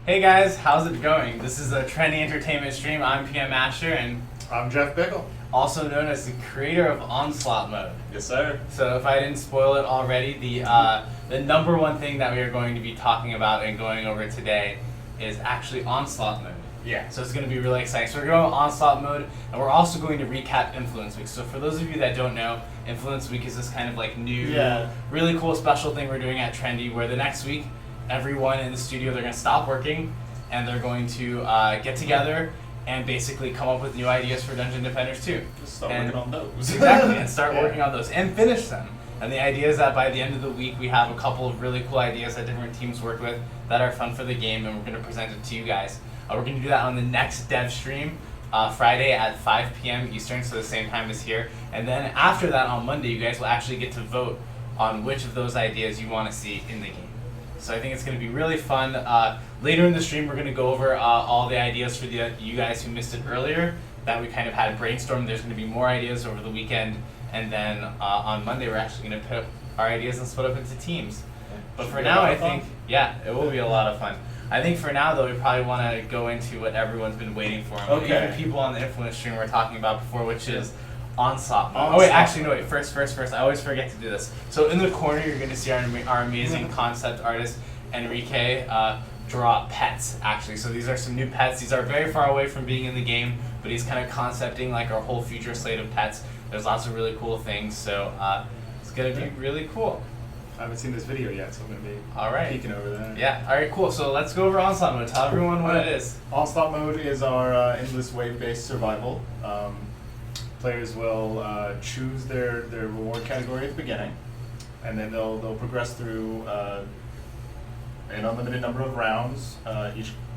Hey guys, how's it going? This is a trendy entertainment stream. I'm PM Asher, and I'm Jeff Bickle. also known as the creator of Onslaught mode. Yes, sir. So if I didn't spoil it already, the number one thing that we are going to be talking about and going over today is actually Onslaught mode. Yeah. So it's going to be really exciting. So we're going to Onslaught mode, and we're also going to recap Influence Week. So for those of you that don't know, Influence Week is this kind of like new, really cool special thing we're doing at Trendy, where the next week, everyone in the studio, they're going to stop working, and they're going to get together and basically come up with new ideas for Dungeon Defenders 2. Just start working on those. Exactly, and start working on those and finish them. And the idea is that by the end of the week, we have a couple of really cool ideas that different teams work with that are fun for the game, and we're going to present it to you guys. We're going to do that on the next Devstream, Friday at 5 p.m. Eastern, so the same time as here. And then after that, on Monday, you guys will actually get to vote on which of those ideas you want to see in the game. So I think it's going to be really fun. Later in the stream, we're going to go over all the ideas for you guys who missed it earlier that we kind of had brainstormed. There's going to be more ideas over the weekend. And then on Monday, we're actually going to put our ideas and split up into teams. But for now, I think, yeah, it will be a lot of fun. I think for now, though, we probably want to go into what everyone's been waiting for. And what even people on the Influence stream were talking about before, which is Onslaught mode. Oh wait, actually no, wait. First. I always forget to do this. So in the corner, you're going to see our amazing concept artist Enrique draw pets. Actually, so these are some new pets. These are very far away from being in the game, but he's kind of concepting like our whole future slate of pets. There's lots of really cool things, so it's going to be really cool. I haven't seen this video yet, so I'm going to be peeking over there. Yeah, alright, cool. So let's go over Onslaught mode. Tell everyone what it is. Onslaught mode is our endless wave-based survival. Players will choose their reward category at the beginning, and then they'll progress through an unlimited number of rounds.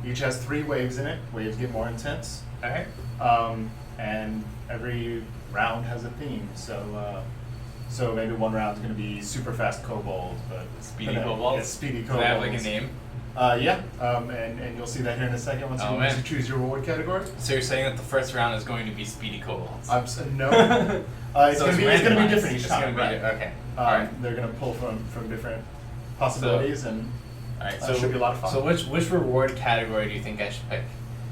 Each has 3 waves in it. Waves get more intense. Okay. And every round has a theme. So maybe one round is going to be super fast kobold, but speedy kobold. Yeah, speedy kobold. Do they have like a name? Yeah. And you'll see that here in a second once you choose your reward category. So you're saying that the first round is going to be speedy kobolds? No. It's going to be different each time. Right? Okay. They're going to pull from different possibilities, and so it should be a lot of fun. So which reward category do you think I should pick?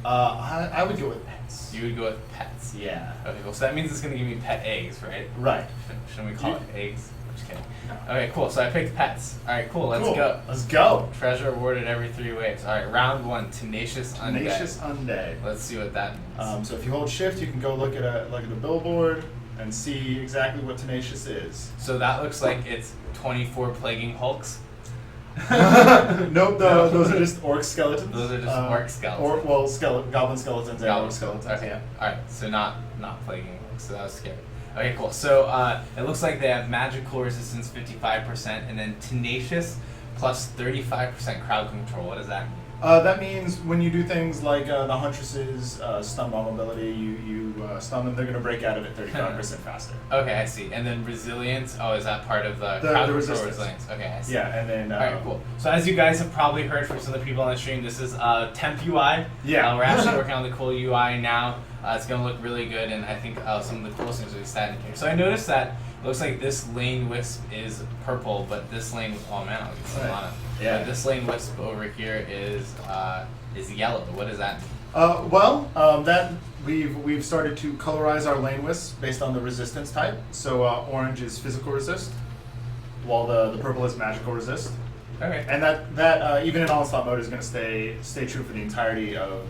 I would go with pets. You would go with pets? Yeah. Okay, cool. So that means it's going to give me pet eggs, right? Right. Shouldn't we call it eggs? I'm just kidding. No. Okay, cool. So I picked pets. Alright, cool. Let's go. Let's go. Treasure awarded every 3 waves. Alright, round 1, Tenacious Undead. Tenacious Undead. Let's see what that means. So if you hold shift, you can go look at a billboard and see exactly what Tenacious is. So that looks like it's 24 plaguing hulks. Nope, those are just orc skeletons. Those are just orc skeletons. Goblin skeletons. Goblin skeletons. Okay. Yeah. All right. So not plaguing hulks. So that was scary. Okay, cool. So it looks like they have magical resistance 55%, and then tenacious plus 35% crowd control. What does that mean? That means when you do things like the Huntress's stun mobility, you stun them, they're going to break out of it 35% faster. Okay, I see. And then resilience, is that part of the crowd control resilience? Okay, I see. Yeah, and then... Alright, cool. So as you guys have probably heard from some of the people on the stream, this is Temp UI. Yeah. We're actually working on the cool UI now. It's going to look really good, and I think some of the coolest things are standing here. So I noticed that it looks like this lane wisp is purple, but this lane, oh man, I'll get some on it. Yeah. But this lane wisp over here is yellow. What does that mean? That we've started to colorize our lane wisps based on the resistance type. So orange is physical resist, while the purple is magical resist. Okay. And that even in Onslaught mode is going to stay true for the entirety of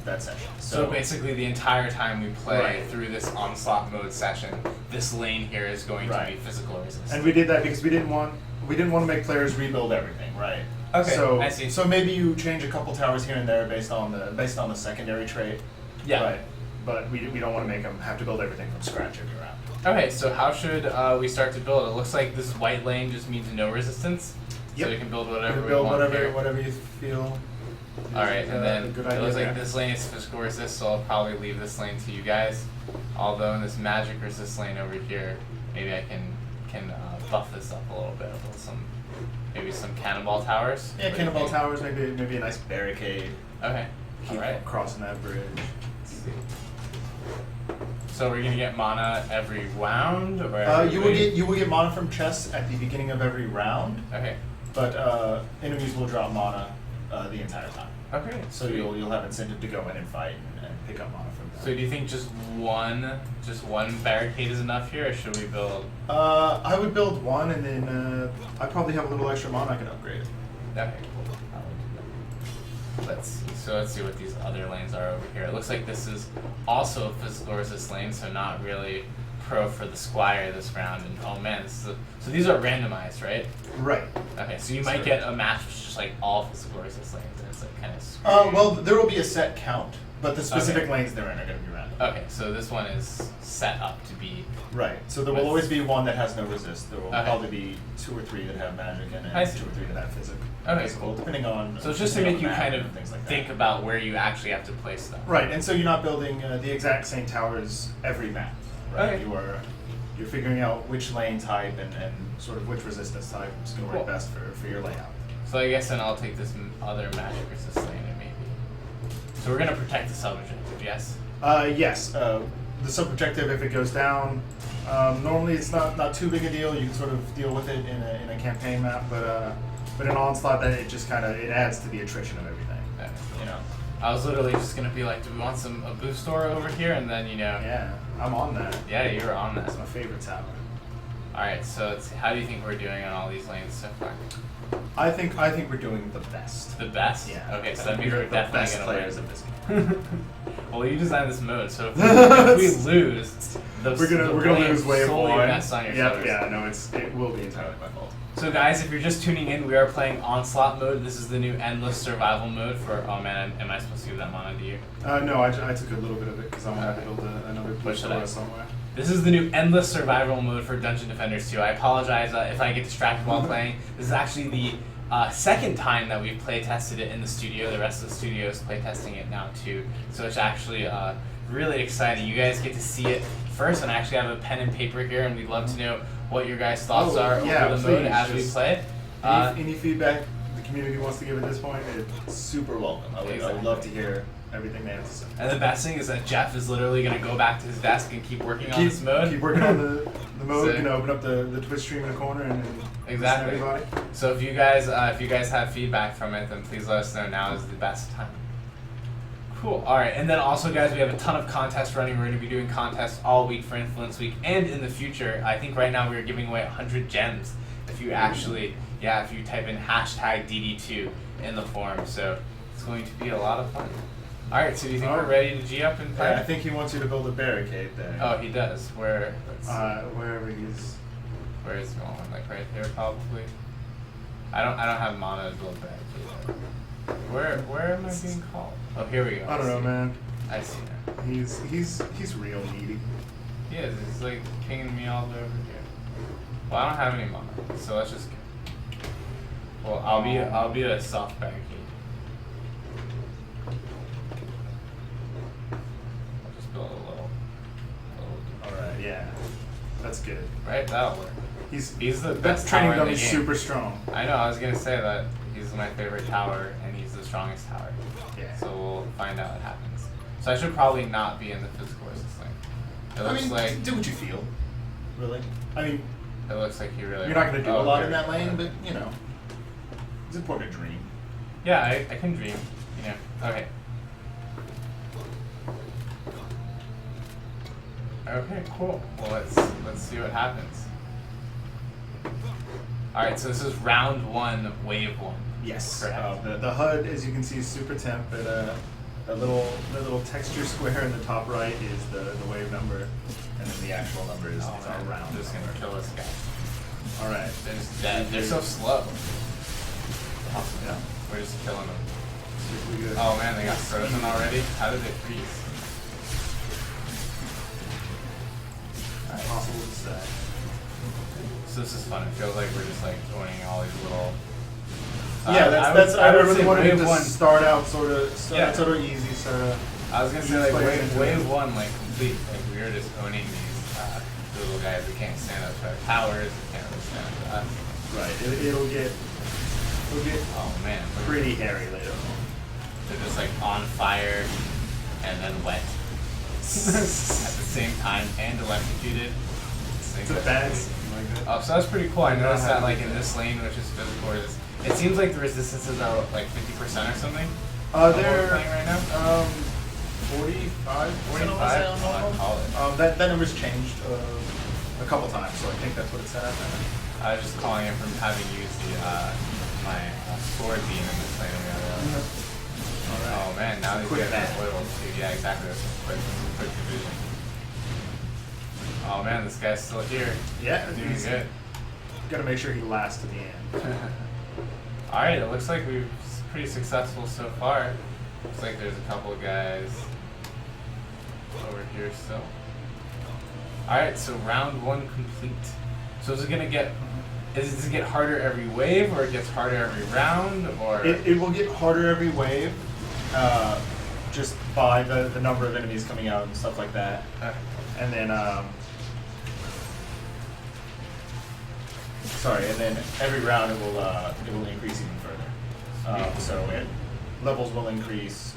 that session. So basically, the entire time we play through this Onslaught mode session, this lane here is going to be physical resist. And we did that because we didn't want to make players rebuild everything, right? Okay. So I see. So maybe you change a couple towers here and there based on the secondary trait. Yeah. Right. But we don't want to make them have to build everything from scratch every round. Okay. So how should we start to build? It looks like this white lane just means no resistance. Yep. So we can build whatever we want whatever you feel. Alright, and then it looks like this lane is physical resist, so I'll probably leave this lane to you guys. Although in this magic resist lane over here, maybe I can buff this up a little bit with maybe some cannonball towers. Yeah, cannonball towers, maybe a nice barricade. Okay. Keep crossing that bridge. Let's see. So we're gonna get mana every round, or you will get mana from chests at the beginning of every round. Okay. But enemies will drop mana the entire time. Okay. So you'll have incentive to go in and fight and pick up mana from them. So do you think just one barricade is enough here, or should we build? I would build one, and then I probably have a little extra mana I can upgrade. Okay, cool. I will do that. Let's see. So let's see what these other lanes are over here. It looks like this is also a physical resist lane, so not really pro for the Squire this round. And oh man, so these are randomized, right? Right. Okay, so you might get a match which is just like all physical resist lanes, and it's like kind of. Well, there will be a set count, but the specific lanes they're in are going to be random. Okay, so this one is set up to be. Right. So there will always be one that has no resist. There will Okay. probably be 2 or 3 that have magic in it, I and see. 2 or 3 that have physical. Okay, cool. Depending on. So it's just to depending make you on the map kind of and things like think that. about where you actually have to place them. Right, and so you're not building the exact same towers every map. Right. Okay. You're figuring out which lane type and sort of which resistance type is going to Cool. work best for your layout. So I guess then I'll take this other magic resist lane and maybe. So we're gonna protect the sub-objective, yes? Yes. The sub-objective, if it goes down, normally it's not too big a deal. You can sort of deal with it in a campaign map, but in Onslaught, that it just it adds to the attrition of everything. Okay. You know. I was literally just gonna be like, do we want a boost aura over here? And then Yeah, I'm on that. Yeah, you were on that. That's my favorite tower. Alright, so let's see, how do you think we're doing on all these lanes so far? I think we're doing the best. The best? Yeah. Okay, so I that think means we're the definitely best gonna players win. of this game. Well, you designed this mode, so if we lose, we're gonna lose wave solely one. rests on your shoulders. Yeah, no, it will be entirely my fault. So guys, if you're just tuning in, we are playing Onslaught mode. This is the new endless survival mode for. Oh man, am I supposed to give that mana to you? No, I took a little bit of it because I wanted to build another What should I? boost somewhere. This is the new endless survival mode for Dungeon Defenders 2. I apologize if I get distracted while playing. This is actually the second time that we've play tested it in the studio. The rest of the studio is play testing it now too. So it's actually really exciting. You guys get to see it first, and I actually have a pen and paper here, and we'd love to know what your guys' thoughts are over the mode as we play it. Any feedback the community wants to give at this point, it's super welcome. I would love to hear everything they have to say. And the best thing is that Jeff is literally going to go back to his desk and keep working on this mode. Keep working on the mode. So- You know, open up the Twitch stream in a corner and Exactly. listen to everybody. So if you guys have feedback from it, then please let us know. Now is the best time. Cool. All right, and then also, guys, we have a ton of contests running. We're going to be doing contests all week for Influence Week, and in the future, I think right now we are giving away 100 gems if you actually, if you type in hashtag DD2 in the forum. So it's going to be a lot of fun. All right. So do you think we're ready to G up and play? I think he wants you to build a barricade there. Oh, he does. Where? Wherever he's. Where is he going? Like right there, probably. I don't have mana to build barricade. Where am I being called? Oh, here we go. I don't know, man. I see now. He's real needy. He is. He's like pinging me all the way over here. Well, I don't have any mana, so let's just go. Well, I'll be a soft barricade. I'll just build a little. All right, yeah, that's good. Right, that'll work. He's the that best training tower in the dummy's game. super strong. I know. I was gonna say that he's my favorite tower, and he's the strongest tower. Yeah. So we'll find out what happens. So I should probably not be in the physical resist lane. It looks like do what you feel. Really? I mean, it looks like he really. you're not going to do a lot here in that we go. lane, but you know, it's important to dream. Yeah, I can dream. You know. Okay. Okay, cool. Well, let's see what happens. All right, so this is round 1, wave 1. Yes. Correct. The HUD, as you can see, is super temp. But the little texture square in the top right is the wave number, and then the actual number is Oh, our man, round. I'm just gonna kill this guy. All right. They're just dead. They're so slow. Yeah. We're just killing them. Super good. Oh man, they got frozen already? How did they freeze? Impossible to say. So this is fun. It feels like we're just like joining all these little. Yeah, I would really say wanted it wave to 1. start out sort of easy, sort of. I was gonna say ease like players into wave it. 1 like complete. Like we were just owning these little guys that can't stand up to our towers. That can't really stand up to us. Right. It'll get Oh man, pretty hairy later on. they're just like on fire and then wet at the same time and electrocuted. It's a bad scene like that. Oh, so that's pretty cool. I Yeah, noticed I that like have in this lane, which is physical, It seems like the resistances are like 50% or something. They're playing right now. 45. 45. That number's changed a couple times, so I think that's what it's at. I was just calling it from having used the my sword beam in this lane. Alright. Oh man, now he's Quick getting bat. oil too. Yeah, exactly. That's some quick division. Oh man, this guy's still here. Yeah, doing he's good. Gotta make sure he lasts to the end. Alright, it looks like we're pretty successful so far. Looks like there's a couple of guys over here still. Alright, so round 1 complete. So is it gonna get does it get harder every wave, or it gets harder every round, or It will get harder every wave, just by the number of enemies coming out and stuff like that. And then and then every round it will increase even further. So levels will increase,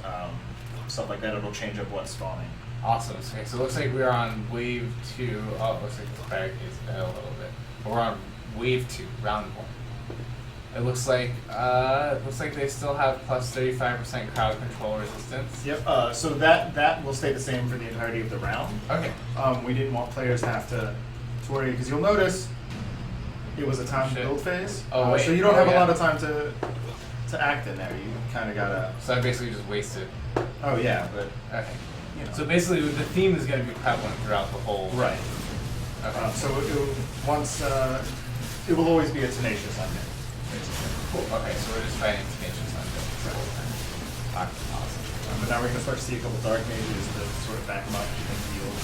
stuff like that. It'll change up what's spawning. Awesome. Okay, so it looks like we're on wave 2. Oh, it looks like this barricade's a little bit. But we're on wave 2, round 1. It looks like they still have plus 35% crowd control resistance. Yep. So that will stay the same for the entirety of the round. Okay. We didn't want players to have to worry, because you'll notice it was a timed build phase. Oh wait. So you don't have a lot of time to act in there. You kind of gotta. So I basically just wasted. Oh yeah, but Okay. you know. So basically, the theme is going to be prevalent throughout the whole. Right. Okay. So it will always be a tenacious undead. Cool. Okay, so we're just fighting tenacious undead. Awesome. But now we're gonna start to see a couple dark mages to sort of back them up and heals.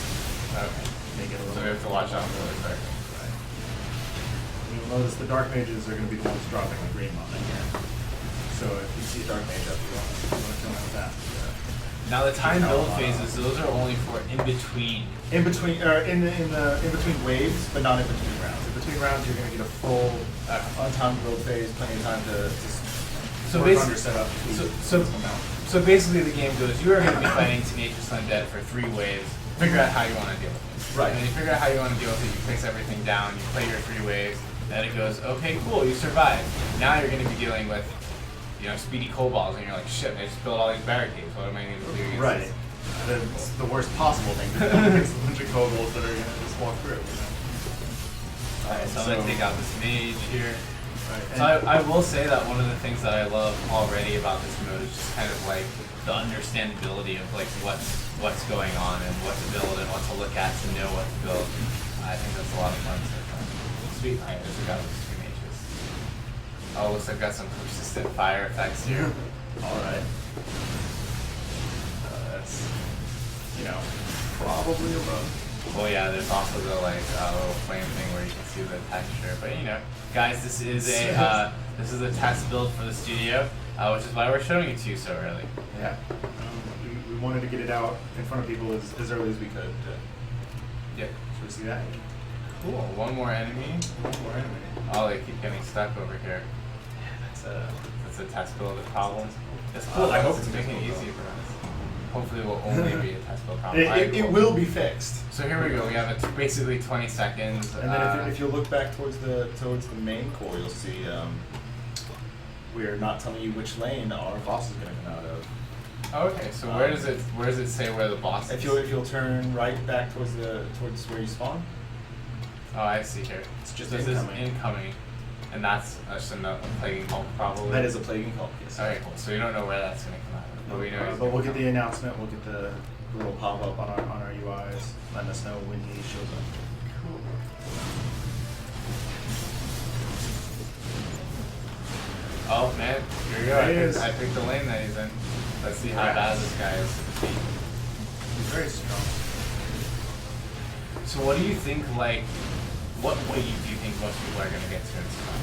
Okay. Make it a little. So we have to watch out for those dark things. Right. You'll notice the dark mages are gonna be the ones dropping the green one again. So if you see a dark mage up, you want to kill him with that. Now the time build phases, those are only for in between. In between waves, but not in between rounds. In between rounds, you're gonna get a full untimed build phase, plenty of time to work on your setup. So basically, the game goes: you are going to be fighting tenacious undead for 3 waves. Figure out how you want to deal with it. Right. And then you figure out how you want to deal with it. You place everything down. You play your 3 waves. Then it goes, okay, cool, you survived. Now you're going to be dealing with, speedy kobolds, and you're like, shit, I just built all these barricades. What am I going to do against Right. this? It's the worst possible thing to do against a bunch of kobolds that are gonna just walk through. Alright, so I'm going to take out this mage here. Right. So I will say that one of the things that I love already about this mode is just kind of like the understandability of like what's going on and what to build and what to look at to know what to build. I think that's a lot of fun so far. Sweet. Alright, there's a guy with 2 mages. Oh, looks like I've got some persistent fire effects here. Alright. That's, probably a bug. Well, yeah, there's also the little flame thing where you can see the texture. But guys, this is a test build for the studio, which is why we're showing it to you so early. Yeah. We wanted to get it out in front of people as early as we could. Yep. Should we see that? Cool. One more enemy. One more enemy. Oh, they keep getting stuck over here. Yeah, That's a test build of problems. It's cool. I hope it's it's making it a test easy build. for us. Hopefully, it will only be a test build problem. Alright, It cool. will be fixed. So here we go. We have basically 20 seconds. And then if you look back towards the main core, you'll see we're not telling you which lane our boss is going to come out of. Oh, okay. So where does it say where the boss is? If you'll turn right back towards where you spawn. Oh, I see here. It's just this incoming. is incoming, and that's just a plaguing hulk probably. That is a plaguing hulk. Yes. Okay, cool. So you don't know where that's gonna come out of, but we know. he's But gonna we'll get come the out. announcement. We'll get the little pop up on our UIs, letting us know when he shows up. Cool. Oh man, here we go. There he is. I picked the lane that he's in. Let's see how Right. bad this guy is to defeat. He's very strong. So what do you think? What wave do you think most people are gonna get to in survival?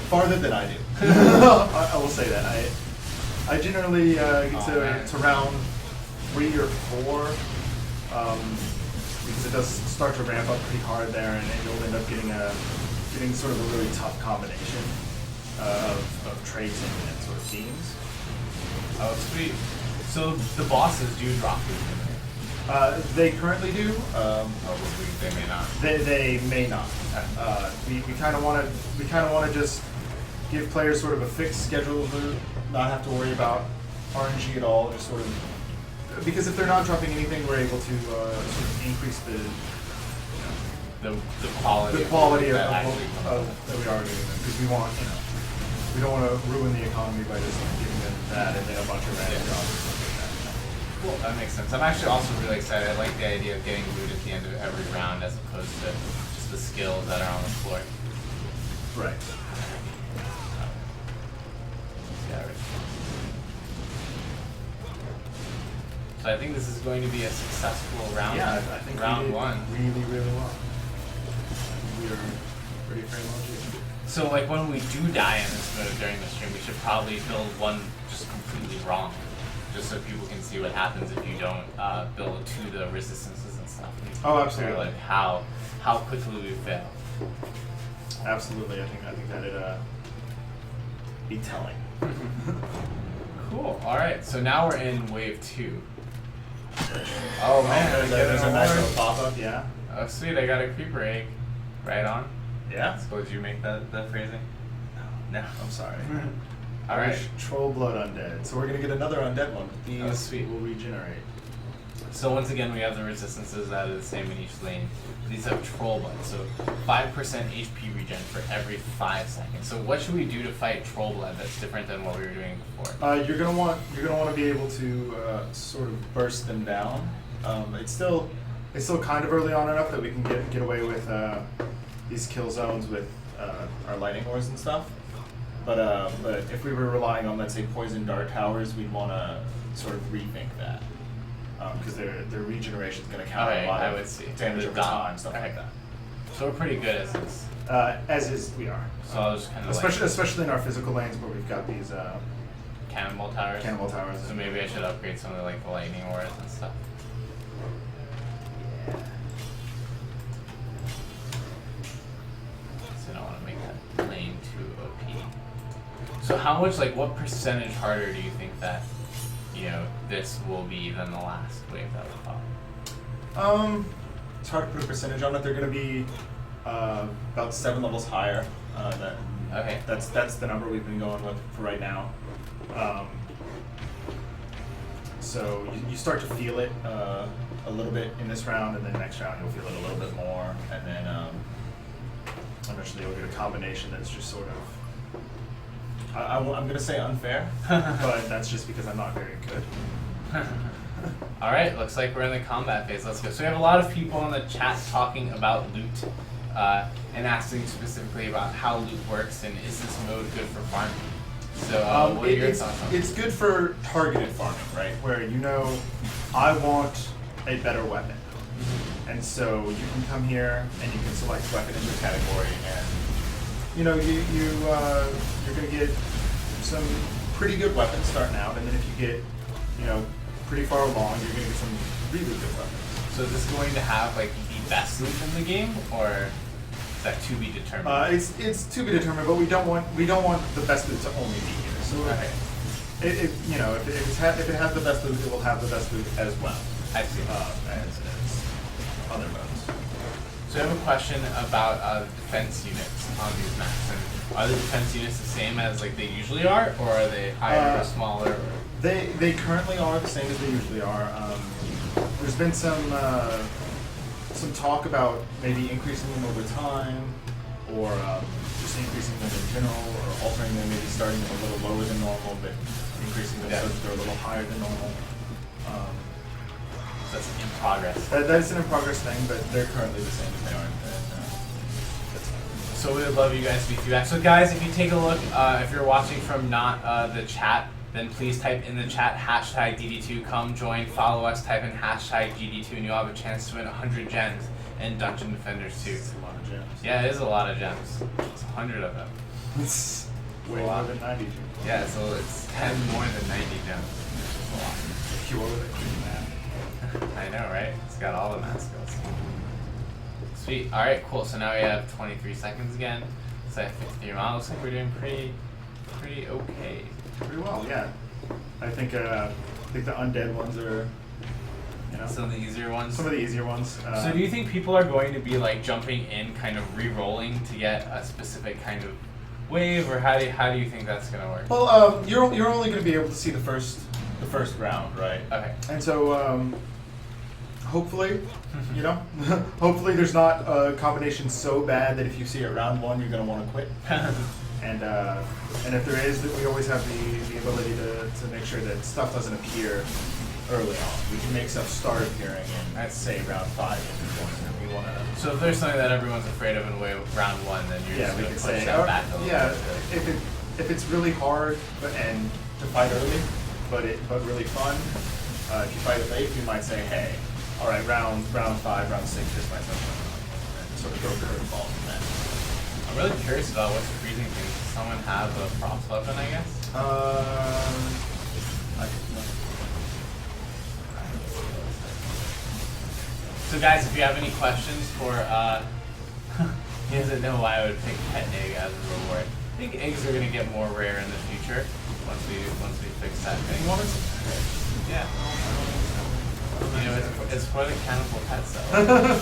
Farther than I do. I will say that. I generally get man. to round 3 or 4 because it does start to ramp up pretty hard there, and you'll end up getting sort of a really tough combination of traits and sort of themes. Oh, sweet. So the bosses do drop you in there. They currently do. They may not. They may not. We kind of want to just give players sort of a fixed schedule to not have to worry about RNG at all. Just sort of because if they're not dropping anything, we're able to sort of increase the quality of that we are giving them, because we want, we don't want to ruin the economy by just giving them that and then a bunch of random jobs and stuff like that. Cool, that makes sense. I'm actually also really excited. I like the idea of getting loot at the end of every round as opposed to just the skills that are on the floor. Right. Yeah, right. So I think this is going to be a successful round. Yeah, I think round we did one. really, really well. We are pretty fair logic. So like when we do die in this mode during the stream, we should probably build one just completely wrong, just so people can see what happens if you don't build to the resistances and stuff. Oh, absolutely. Like how quickly we fail. Absolutely, I think that'd be telling. Cool. All right. So now we're in wave 2. Oh man, there's a nice little pop-up, yeah. Oh sweet, I got a creeper egg. Right on. Yeah? So did you make that phrasing? No. I'm sorry. All right. Troll blood undead. So we're gonna get anher undead one. These Oh, sweet. will regenerate. So once again, we have the resistances that are the same in each lane. These have troll blood, so 5% HP regen for every 5 seconds. So what should we do to fight troll blood that's different than what we were doing before? You're gonna want to be able to sort of burst them down. It's still kind of early on enough that we can get away with these kill zones with our lightning ores and stuff. But if we were relying on, let's say, poison dart towers, we'd want to sort of rethink that. Because their regeneration is going to count a lot of damage over time, stuff like that. So we're pretty good at this. As is, we are. So I'll just kind of especially in our physical lanes where we've got these cannonball towers. Cannonball towers. So maybe I should upgrade some of the lightning ores and stuff. Yeah. So I don't want to make that lane too OP. So how much, what percentage harder do you think that this will be than the last wave that we fought? It's hard to put a percentage on it. They're going to be about 7 levels higher. Okay. That's the number we've been going with for right now. So you start to feel it a little bit in this round, and then next round you'll feel it a little bit more, and then eventually you'll get a combination that's just sort of. I'm going to say unfair, but that's just because I'm not very good. All right, looks like we're in the combat phase. Let's go. So we have a lot of people in the chat talking about loot and asking specifically about how loot works and is this mode good for farming? So what are your thoughts on it? It's good for targeted farming, right? Where I want a better weapon. And so you can come here and you can select weapon in your category, and you're going to get some pretty good weapons starting out, and then if you get pretty far along, you're going to get some really good weapons. So is this going to have the best loot in the game, or is that to be determined? It's to be determined, but we don't want the best loot to only be here. So okay. If it has the best loot, it will have the best loot as well. I see. As other modes. So I have a question about defense units on these maps. And are the defense units the same as they usually are, or are they higher or smaller? They currently are the same as they usually are. There's been some talk about maybe increasing them over time, or just increasing them in general, or altering them, maybe starting them a little lower than normal, but increasing them so that they're a little higher than normal. So that's in progress. That is an in progress thing, but they're currently the same as they are. So we would love you guys to be feedback. So guys, if you take a look, if you're watching from not the chat, then please type in the chat #DD2, come join, follow us, type in #GD2, and you'll have a chance to win 100 gems and Dungeon Defenders too. It's a lot of gems. Yeah, it is a lot of gems. It's 100 of them. It's way more than 90 gems. Yeah, so it's 10 more than 90 gems. Which is a lot. If you were with a clean map. I know, right? It's got all the math skills. Sweet. All right, cool. So now we have 23 seconds again. So I have 53 miles. Looks like we're doing pretty okay. Pretty well, yeah. I think the undead ones are You know, Some of the easier ones. some of the easier ones. So do you think people are going to be like jumping in, kind of re-rolling to get a specific kind of wave, or how do you think that's gonna work? Well, you're only going to be able to see the first round, right? Okay. And so, hopefully, you know, hopefully there's not a combination so bad that if you see it round one, you're going to want to quit. And if there is, that we always have the ability to make sure that stuff doesn't appear early on. We can make stuff start appearing in, let's say, round 5 if we want to. So if there's something that everyone's afraid of in round 1, then you're Yeah, just we gonna can push say, that back a little yeah, bit. if it's really hard and to fight early, but really fun, if you fight it late, you might say, hey, all right, round 5, round 6, this might start going on, and sort of throw curveball from that. I'm really curious about what's freezing things. Does someone have a frost weapon, I guess? So guys, if you have any questions for, he doesn't know why I would pick pet egg as a reward. I think eggs are gonna get more rare in the future once we fix that thing. Yeah. You know, it's for the cannibal pet cell.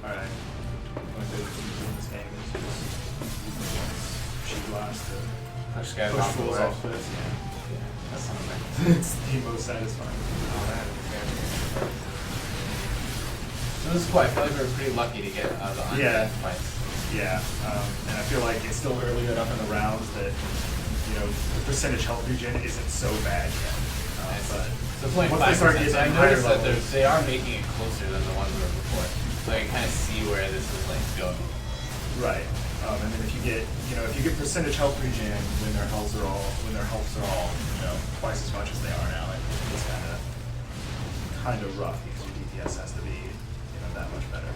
Alright. One thing in this game is just cheap blast to Push guys push off the fools ledge. off cliffs. Yeah, that's something. It's the most satisfying. So this is cool. I feel like we were pretty lucky to get the undead fights. Yeah, and I feel like it's still early enough in the rounds that, you know, the percentage health regen isn't so bad yet. But So it's only once they start 5%. getting So I higher noticed that levels, they are making it closer than the ones we were before. So I can kind of see where this is like going. right. And then if you get percentage health regen when their healths are all, you know, twice as much as they are now, it's kind of rough because your DPS has to be, you know, that much better.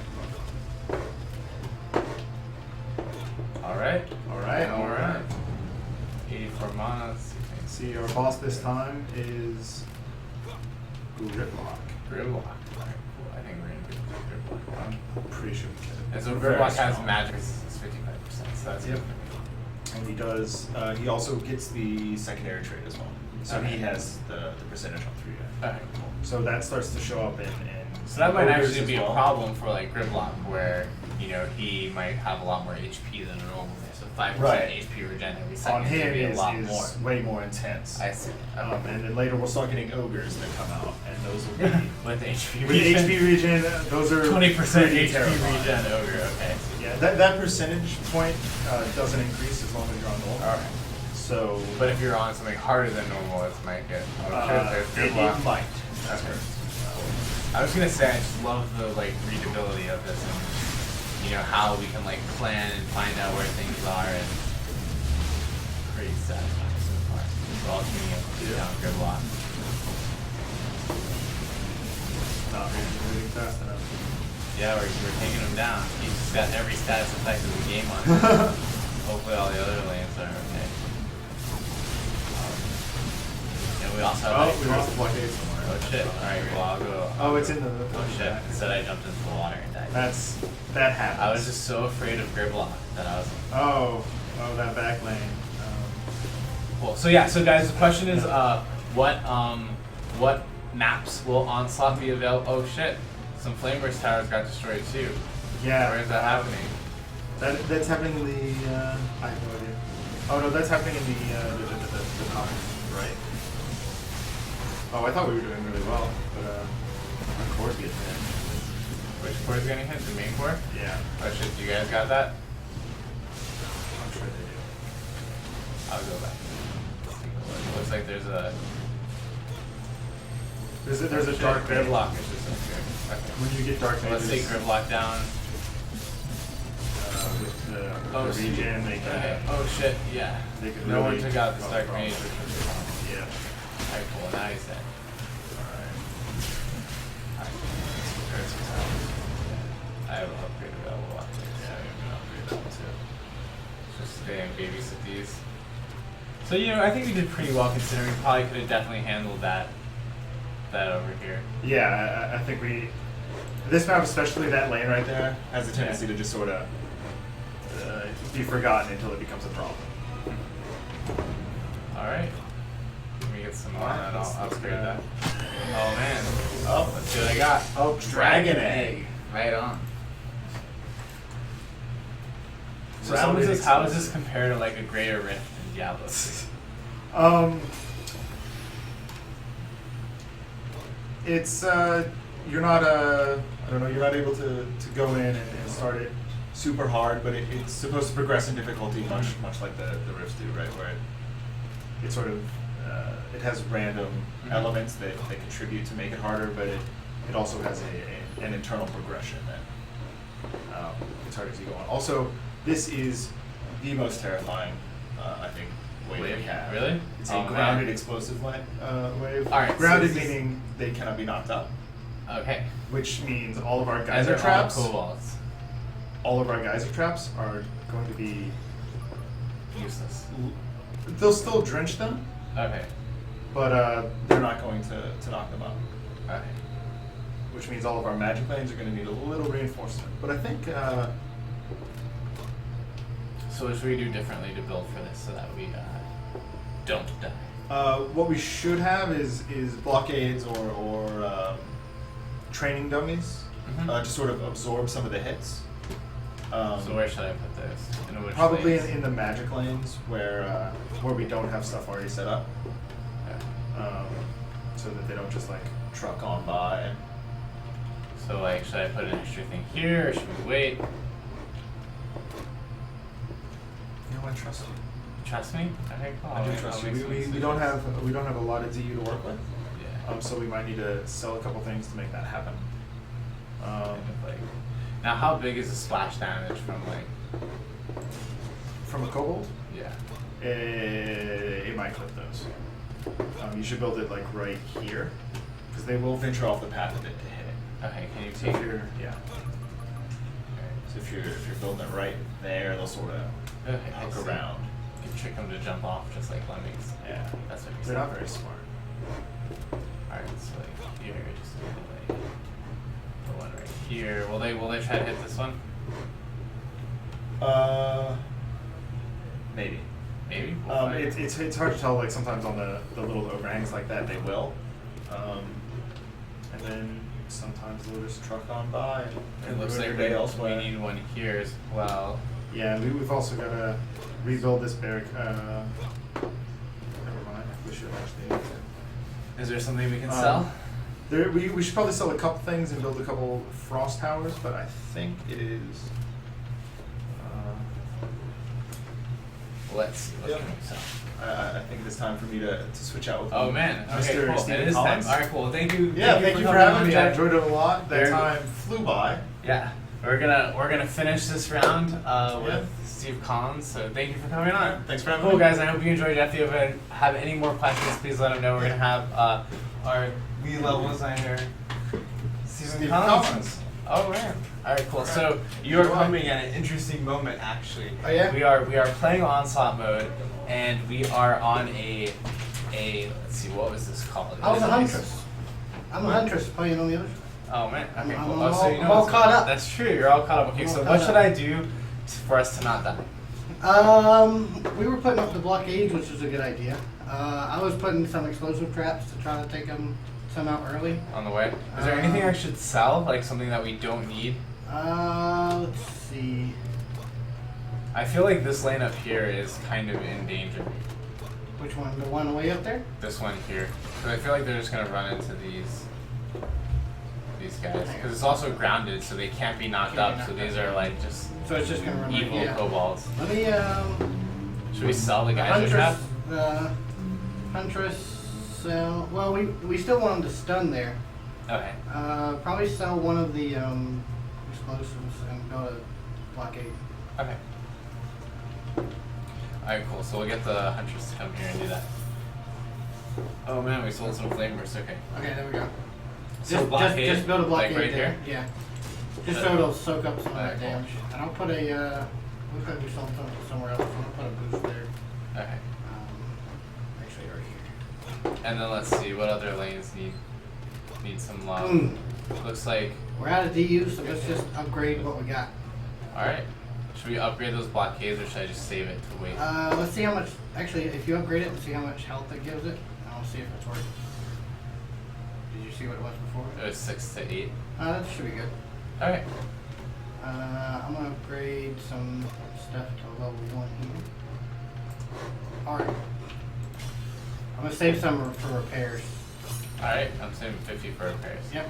Alright. Alright. 84 mana. Let's see. See, our boss this time is Gridlock. Gridlock. Alright, cool. I think we're gonna do Gridlock. I'm pretty sure we can. And so Very Gridlock has strong. magic resistance 55%. So that's Yep. good. And he does. He also gets the secondary trait as well. So Okay. he has the percentage on 3. Okay, cool. So that starts to show up in. So that might ogres actually as be a well. problem for like Gridlock, where you know he might have a lot more HP than a normal player. So 5% Right. HP regen every On second him would be a is lot more. way more intense. I see. And then later we'll start getting ogres that come out, and those will be With HP with regen. HP regen. Those are 20% pretty HP terrifying. regen ogre. Okay. Yeah, that percentage point doesn't increase as long as you're on normal. Alright. So, But if you're on something harder than normal, it might get. Oh shit, there's it Gridlock. might. That's Okay. correct. I was gonna say I just love the like readability of this, and you know how we can like plan and find out where things are, and pretty satisfying so far. We're all tuning it down Gridlock. Not moving fast enough. Yeah, we're taking him down. He's just got every status effect of the game on him. Hopefully all the other lanes are okay. And we also have We lost the blockade somewhere. Oh shit. Alright, well I'll go. Oh, it's in the. Oh shit. Instead I jumped into the water and died. That happens. I was just so afraid of Gridlock that I was like, Oh, that back lane. cool. So yeah, so guys, the question is what maps will Onslaught be available? Oh shit. Some Flameburst towers got destroyed too. Yeah. Where is that happening? That's happening in the. I have no idea. Oh no, that's happening in the comics, right? Oh, I thought we were doing really well, but our core's getting hit. Which core is getting hit? The main core? Yeah, Oh shit, you guys got that? I'm sure they do. I'll go back. Let's take a look. Looks like there's a There's a shit, dark Gridlock is just up here. Okay. When you get dark So let's take mages, Gridlock down. with the So regen, they can. okay. Oh shit, yeah. They could No one really took out this cause dark problems. mage, which was a problem. Yeah. Alright, cool. Now he's dead. Alright. Alright. Yeah. I have an upgrade available up there. Yeah, I'm gonna upgrade that one too. Just stay and babysit these. So you know, I think we did pretty well considering. We probably could have definitely handled that over here. Yeah, I think this map, especially that lane right there, has a tendency to just sort of, be forgotten until it becomes a problem. Alright. Let me get some more and Let's I'll upgrade grab- that. Oh man. Oh, Let's see what I got. oh, dragon egg. Right on. So Rounded someone says, how is explosive. this compared to like a greater rift in Diablo? It's you're not I don't know, you're not able to go in and start it super hard, but it's supposed to progress in difficulty much like the rifts do, right? Where it sort of it has random elements that contribute to make it harder, but it also has an internal progression that it's harder to go on. Also, this is the most terrifying I think wave we have. Really? It's Oh, a grounded man. explosive wave. All right, so grounded this is- meaning they cannot be knocked up, Okay. which means all of our And geyser they're traps. all cobalts. All of our geyser traps are going to be. Useless. They'll still drench them, Okay. but they're not going to knock them up. Okay. Which means all of our magic lanes are going to need a little reinforcement. But I think So what should we do differently to build for this so that we don't die? what we should have is blockades or training dummies Mhm. to sort of absorb some of the hits. So where should I put this? In which Probably lanes? in the magic lanes where we don't have stuff already set up, Okay. so that they don't just like truck on by. And So like, should I put an extra thing here or should we wait? you know, I trust you. Trust me? Okay, cool. I do I'll trust make you. some We decisions. don't have a lot of DU to work with, Yeah. so we might need to sell a couple things to make that happen. Kind of like. Now, how big is the splash damage from like? From a kobold, Yeah. it might clip those. You should build it like right here, because they will venture off the path a bit to hit it. Okay. Can you So take if your? you're, yeah. So if you're building it right there, they'll sort of Okay. I hook see. around. You can trick them to jump off just like lemmings. Yeah. That's what you They're said. not very smart. Alright, so like here, just like the one right here. Will they try to hit this one? Maybe. Maybe. We'll find out. It's hard to tell. Like sometimes on the little overhangs like that, they will, and then sometimes they'll just truck on by and It looks ruin like your day we elsewhere. need one here as well. Yeah, we've also got to rebuild this barrack. Never mind. We should actually. Is there something we can sell? We should probably sell a couple things and build a couple frost towers, but I think it is. Let's see. What Yep. can we sell? I think it's time for me to switch out with. Oh man. Okay. Mr. Cool. Stephen It is time. Collins. All right. Cool. Thank you. Yeah, thank you for coming having on, me. I Jack. enjoyed it a lot. That Very- time flew by. Yeah. We're gonna finish this round with Yeah. Steve Collins. So thank you for coming on. Thanks for having Cool me. guys. I hope you enjoyed it. If you have any more questions, please let them know. We're gonna have our lead level designer, Stephen Collins. Oh man. All right. Cool. So you are coming at an interesting moment, actually. Oh, yeah? We are playing Onslaught mode, and we are on a let's see, what was this called? I was a It huntress. I'm a huntress playing on the other side. Oh man. Okay. I'm Cool. all- So you know I'm all what's caught going on. up. That's true. You're all caught up. Okay. I'm So all what caught should up. I do for us to not die? We were putting up the blockades, which was a good idea. I was putting some explosive traps to try to take some out early. On the way. Is there anything I should sell? Like something that we don't need? Let's see. I feel like this lane up here is kind of in danger. Which one? The one way up there? This one here. Because I feel like they're just going to run into these guys. Because it's also grounded, so they can't be knocked Can't up. be So knocked these up. are like just So it's just gonna run right evil here. kobolds. Let me Should we sell the geyser trap? Huntress sell. Well, we still want them to stun there. Okay. Probably sell one of the explosives and go to blockade. Okay. Alright, cool. So we'll get the Huntress to come here and do that. Oh man, we sold some flamers. Okay. Okay, there we go. So blockade, just build a blockade like right there. here? Yeah. Just so it'll soak up some of Alright, that cool. damage. And I'll put a. Looks like we sold something somewhere else. I'm gonna put a boost there. Okay. Actually, right here. And then let's see what other lanes need some love. Boom. Looks like We're out of DU, so let's just upgrade what we got. alright. Should we upgrade those blockades or should I just save it to wait? Let's see how much. Actually, if you upgrade it, let's see how much health it gives it. And I'll see if it's worth. Did you see what it was before? It was 6 to 8. That should be good. All right. I'm gonna upgrade some stuff to level 1 here. Alright. I'm gonna save some for repairs. All right. I'm saving 50 for repairs. Yep.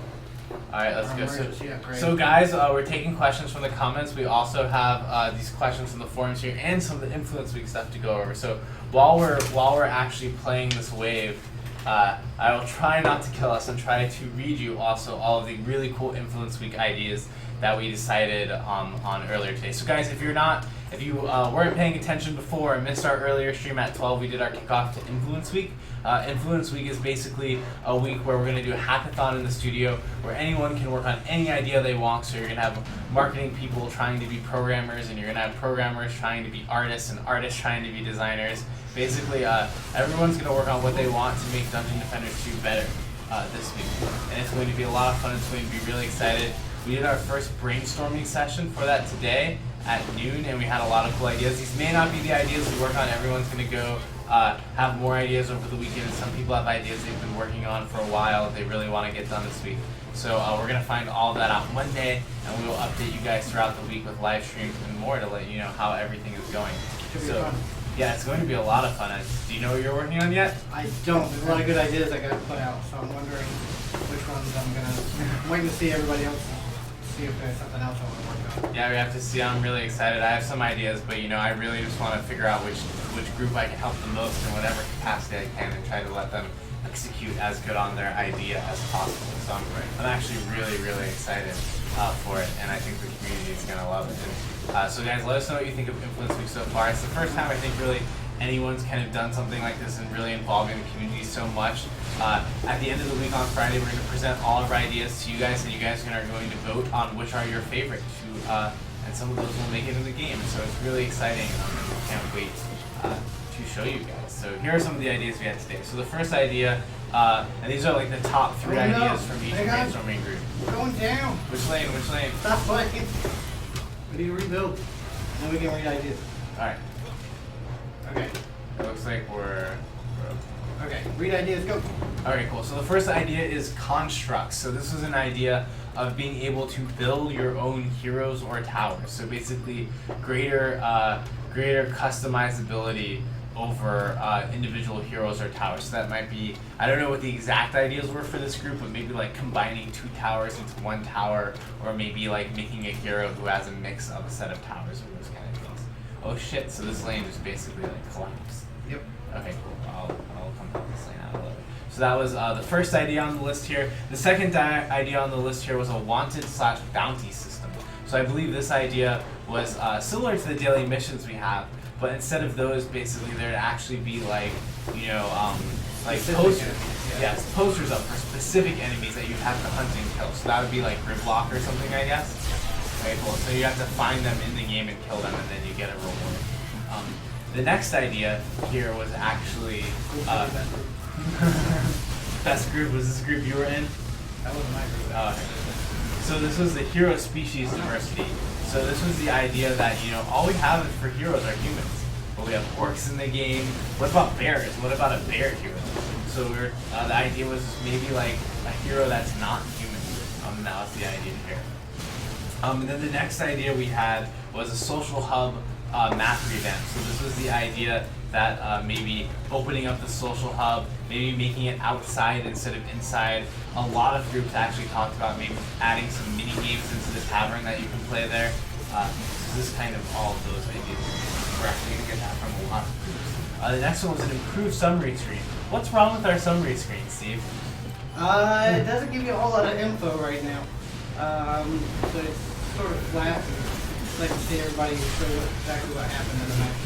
All right, let's Or go. emergency upgrade. So guys, we're taking questions from the comments. We also have these questions from the forums here and some of the Influence Week stuff to go over. So while we're actually playing this wave, I will try not to kill us and try to read you also all of the really cool Influence Week ideas that we decided on earlier today. So guys, if you weren't paying attention before and missed our earlier stream at 12, we did our kickoff to Influence Week. Influence Week is basically a week where we're going to do a hackathon in the studio where anyone can work on any idea they want. So you're going to have marketing people trying to be programmers, and you're going to have programmers trying to be artists, and artists trying to be designers. Basically, everyone's going to work on what they want to make Dungeon Defenders 2 better this week. And it's going to be a lot of fun. It's going to be really excited. We did our first brainstorming session for that today at noon, and we had a lot of cool ideas. These may not be the ideas we work on. Everyone's going to go have more ideas over the weekend, and some people have ideas they've been working on for a while that they really want to get done this week. So we're going to find all of that out Monday, and we will update you guys throughout the week with live streams and more to let you know how everything is going. Should be So fun. yeah, it's going to be a lot of fun. Do you know what you're working on yet? I don't. There's a lot of good ideas I gotta put out, so I'm wondering which ones I'm waiting to see everybody else, see if there's something else I want to work on. Yeah, we have to see. I'm really excited. I have some ideas, but I really just want to figure out which group I can help the most in whatever capacity I can, and try to let them execute as good on their idea as possible. So I'm actually really, really excited for it, and I think the community is gonna love it. And, so guys, let us know what you think of Influence Week so far. It's the first time I think really anyone's kind of done something like this and really involving the community so much. At the end of the week on Friday, we're going to present all of our ideas to you guys, and you guys are going to vote on which are your favorite. And some of those will make it in the game. So it's really exciting, and we can't wait to show you guys. So here are some of the ideas we had today. So the first idea, and these are like the top 3 Oh, no. ideas from each Hang on. brainstorming group. We're going down. Which lane? Which lane? Stop playing. We need to rebuild. Then we can read ideas. All right. Okay. It looks like we're. Okay. Read ideas. Go. Okay, cool. So the first idea is constructs. So this is an idea of being able to build your own heroes or towers. So basically, greater customizability over individual heroes or towers. So that might be, I don't know what the exact ideas were for this group, but maybe like combining 2 towers into 1 tower, or maybe like making a hero who has a mix of a set of towers or those kind of things. Oh shit! So this lane just basically like collapsed. Yep. Okay, cool. I'll come help this lane out a little bit. So that was the first idea on the list here. The second idea on the list here was a wanted/bounty system. So I believe this idea was similar to the daily missions we have, but instead of those, basically there'd actually be like, like Specific posters. enemies, yeah. Yes, posters up for specific enemies that you have to hunt and kill. So that would be like Gridlock or something, I guess. Okay, cool. So you have to find them in the game and kill them, and then you get a reward. The next idea here was actually best group. Was this group you were in? That wasn't my group. Oh, okay. So this was the hero species diversity. So this was the idea that all we have for heroes are humans, but we have orcs in the game. What about bears? What about a bear hero? So the idea was maybe like a hero that's not human. That was the idea here. And then the next idea we had was a social hub map revamp. So this was the idea that maybe opening up the social hub, maybe making it outside instead of inside. A lot of groups actually talked about maybe adding some mini games into the tavern that you can play there. So this is kind of all of those ideas. We're actually going to get that from a lot of groups. The next one was an improved summary screen. What's wrong with our summary screen, Steve? It doesn't give you a whole lot of info right now. So it's sort of flat. I'd like to see everybody show exactly what happened in the match.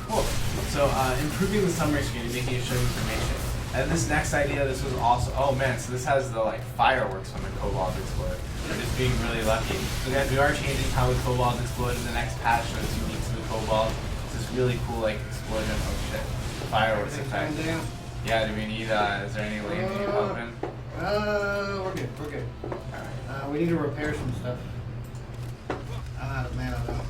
Cool. So improving the summary screen and making it show information. And this next idea, this was also, oh man, so this has the like fireworks when the kobolds explode. We're just being really lucky. So guys, we are changing how the kobolds explode in the next patch, so it's unique to the kobolds. It's this really cool like explosion. Oh shit. Fireworks effect. Down. Yeah, do we need, is there any lanes you need help in? We're good. We're good. Alright. We need to repair some stuff. I'm out of mana though.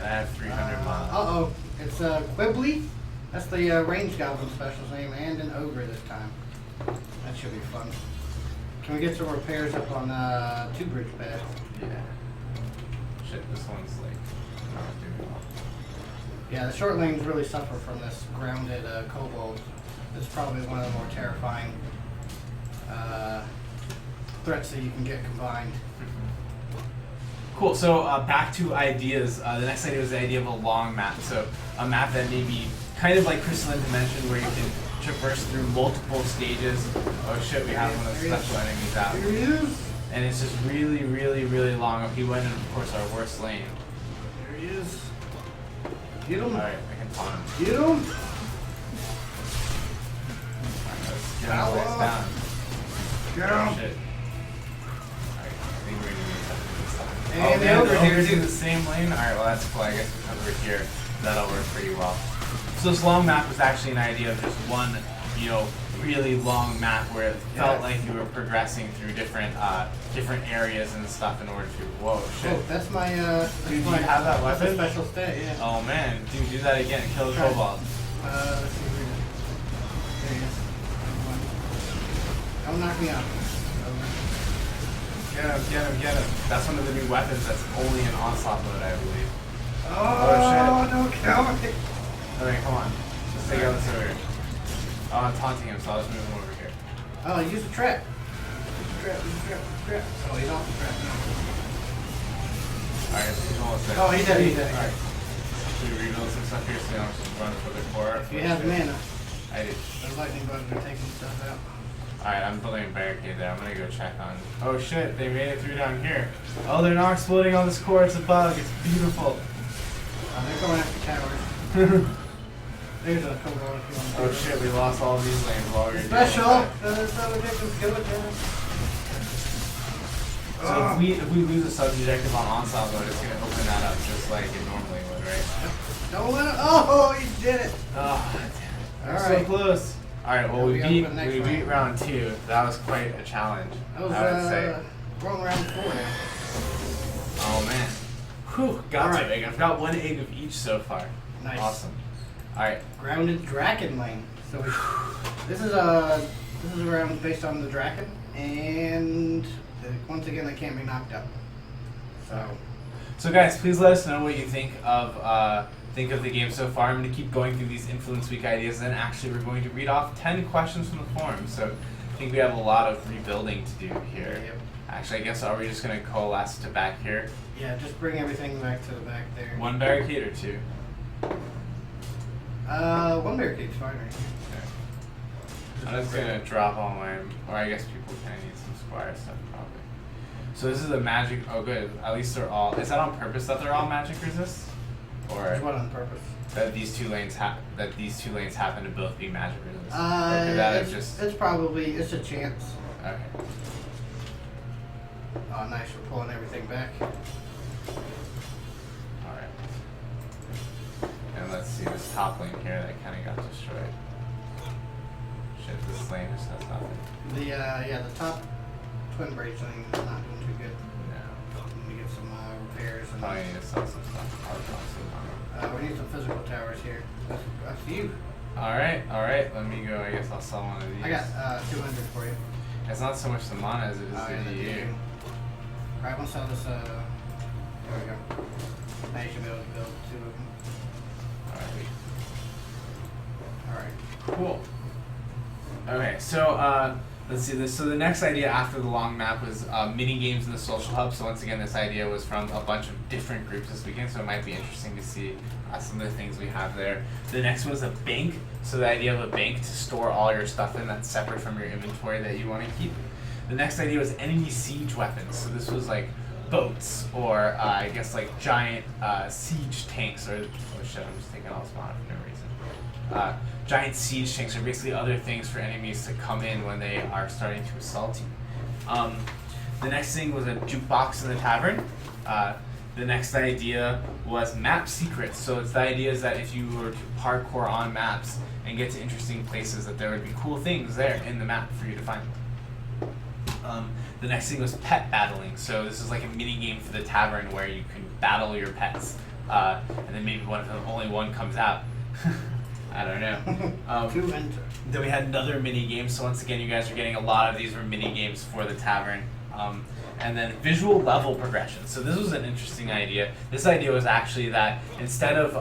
I have 300 mana. Uh-oh. It's Quibbly. That's the range goblin special's name, and an ogre this time. That should be fun. Can we get some repairs up on 2-bridge path? Yeah. Shit, this one's like not doing well. Yeah, the short lanes really suffer from this grounded kobold. This is probably one of the more terrifying threats that you can get combined. Cool. So back to ideas. The next idea was the idea of a long map. So a map that may be kind of like Crystalline Dimension, where you can traverse through multiple stages. Oh shit, we have one of the special enemies out. Here he is. And it's just really, really, really long. He went in, of course, our worst lane. There he is. Get him. Alright, I can taunt him. Get him. Alright, let's get our ways down. Get Oh, him. shit. Alright, I think we're gonna need something this time. And the man, ogre here ogre's in too. the same lane? Alright, well that's cool. I guess because we're here, that'll work pretty well. So this long map was actually an idea of just one, you know, really long map where it felt like you were progressing through different areas and stuff in order to. Whoa, shit. Oh, that's my. Dude, do you have that that's weapon? a special stat, yeah. Oh man, dude, do that again. Kill the Try it. kobold. Let's see where there he is. Don't knock me out. Get him, get him, get him. That's one of the new weapons that's only in Onslaught mode, I believe. Oh, don't kill me. Okay, come on. Let's take out this over here. Oh, I'm taunting him, so I'll just move him over here. Oh, use the trap. Use the trap, use the trap, use the trap. Oh, he's off the trap now. Alright, he's almost there. Oh, he's dead, he's dead. Alright. Should we rebuild some stuff here so we don't just run for the core? If you have mana, I do. the lightning bugs are taking stuff out. Alright, I'm building a barricade there. I'm gonna go check on. Oh shit, they made it through down here. Oh, they're not exploding on this core. It's a bug. It's beautiful. They're going after towers. There's a kobold if you want to. Oh shit, we lost all these lanes while we were Special! Subjective kill it, So if we lose a subjective on Onslaught mode, it's gonna open that up just like it normally would, right? Don't let it. Oh, you did it! Oh, damn it. We're All so right. close. Alright, well Yeah, we gotta put the next we beat round. round 2. That was quite a challenge, That was, I would say. we're on round 4 now. Oh man. Whew, got All to right. egg. I've got 1 egg of each so far. Nice. Awesome. Alright. Grounded Draken lane. So this is a round based on the Draken, and once again, they can't be knocked out. So guys, please let us know what you think of the game so far. I'm going to keep going through these Influence Week ideas, and actually we're going to read off 10 questions from the forum. So I think we have a lot of rebuilding to do here. Yep. Actually, I guess are we just going to coalesce to back here? Yeah, just bring everything back to the back there. 1 barricade or 2? 1 barricade's fine right here. I'm just gonna drop all my, or I guess people kind of need some squire stuff probably. So this is a magic. Oh, good. At least they're all. Is that on purpose that they're all magic resist, or There's one on purpose. that these two lanes happen to both be magic resist? Or could that have just? It's probably it's a chance. Okay. Oh, nice. We're pulling everything back. All right. And let's see this top lane here that kind of got destroyed. Shit, this lane just has nothing. The top twin bridge lane is not doing too good. No. We need to get some repairs and. Probably need to sell some stuff. I'll drop some on. We need some physical towers here. That's you. All right. Let me go. I guess I'll sell one of these. I got 200 for you. It's not so much the mana as it is And the then EU. Alright, we'll sell this. There we go. Now you should be able to build 2 of them. Alright. Cool. Okay, so let's see this. So the next idea after the long map was mini games in the social hub. So once again, this idea was from a bunch of different groups this weekend. So it might be interesting to see some of the things we have there. The next was a bank. So the idea of a bank to store all your stuff in that's separate from your inventory that you want to keep. The next idea was enemy siege weapons. So this was like boats or I guess like giant siege tanks or oh shit, I'm just taking all this mana for no reason. Giant siege tanks are basically other things for enemies to come in when they are starting to assault you. The next thing was a jukebox in the tavern. The next idea was map secrets. So it's the idea is that if you were to parkour on maps and get to interesting places, that there would be cool things there in the map for you to find. The next thing was pet battling. So this is like a mini game for the tavern where you can battle your pets. and then maybe one of them, only one comes out. I don't know. To enter. Then we had another mini game. So once again, you guys are getting a lot of these were mini games for the tavern. And then visual level progression. So this was an interesting idea. This idea was actually that instead of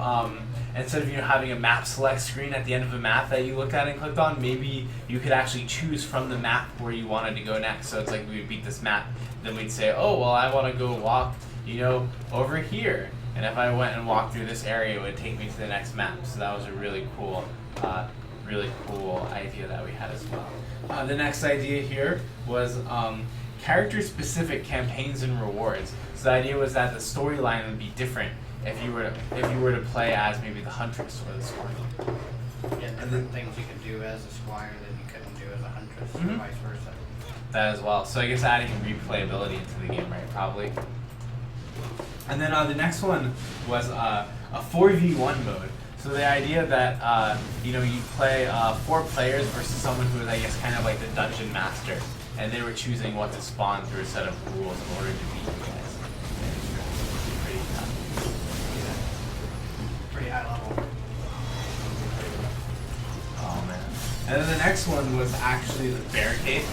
you know having a map select screen at the end of a map that you looked at and clicked on, maybe you could actually choose from the map where you wanted to go next. So it's like we would beat this map, then we'd say, oh well, I want to go walk, you know, over here. And if I went and walked through this area, it would take me to the next map. So that was a really cool idea that we had as well. The next idea here was character-specific campaigns and rewards. So the idea was that the storyline would be different if you were to play as maybe the huntress or the squire. Yeah, different things you could do as a squire that you couldn't do as a huntress, or vice versa. That as well. So I guess adding replayability into the game, right? Probably. And then the next one was a 4v1 mode. So the idea that you know you play 4 players versus someone who is, I guess, kind of like the dungeon master, and they were choosing what to spawn through a set of rules in order to beat you guys. Pretty tough. Pretty high level. Oh man. And then the next one was actually the barricade. An